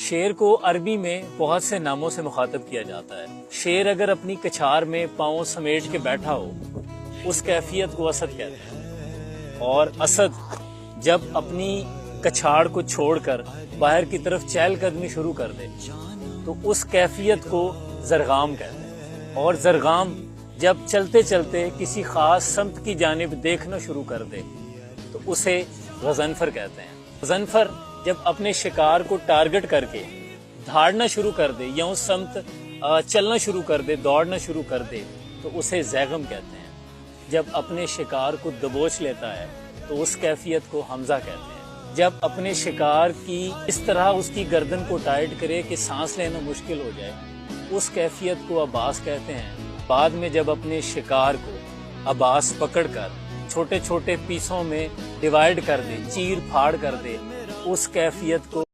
شیر کو عربی میں بہت سے ناموں سے مخاطب کیا جاتا ہے۔ شیر اگر اپنی کچھار میں پاؤں سمیٹ کے بیٹھا ہو اس کیفیت کو اسد کہتے ہیں، اور اسد جب اپنی کچھاڑ کو چھوڑ کر باہر کی طرف چہل قدمی شروع کر دے تو اس کیفیت کو زرغام کہتے ہیں، اور زرغام جب چلتے چلتے کسی خاص سمت کی جانب دیکھنا شروع کر دے تو اسے غضنفر کہتے ہیں۔ غضنفر جب اپنے شکار کو ٹارگٹ کر کے دھاڑنا شروع کر دے یا اس سمت چلنا شروع کر دے، دوڑنا شروع کر دے تو اسے زیغم کہتے ہیں۔ جب اپنے شکار کو دبوچ لیتا ہے تو اس کیفیت کو حمزہ کہتے ہیں۔ جب اپنے شکار کی اس طرح اس کی گردن کو ٹائٹ کرے کہ سانس لینا مشکل ہو جائے اس کیفیت کو اباس کہتے ہیں۔ بعد میں جب اپنے شکار کو اباس پکڑ کر چھوٹے چھوٹے پیسوں میں ڈیوائیڈ کر دے، چیر پھاڑ کر دے، اس کیفیت کو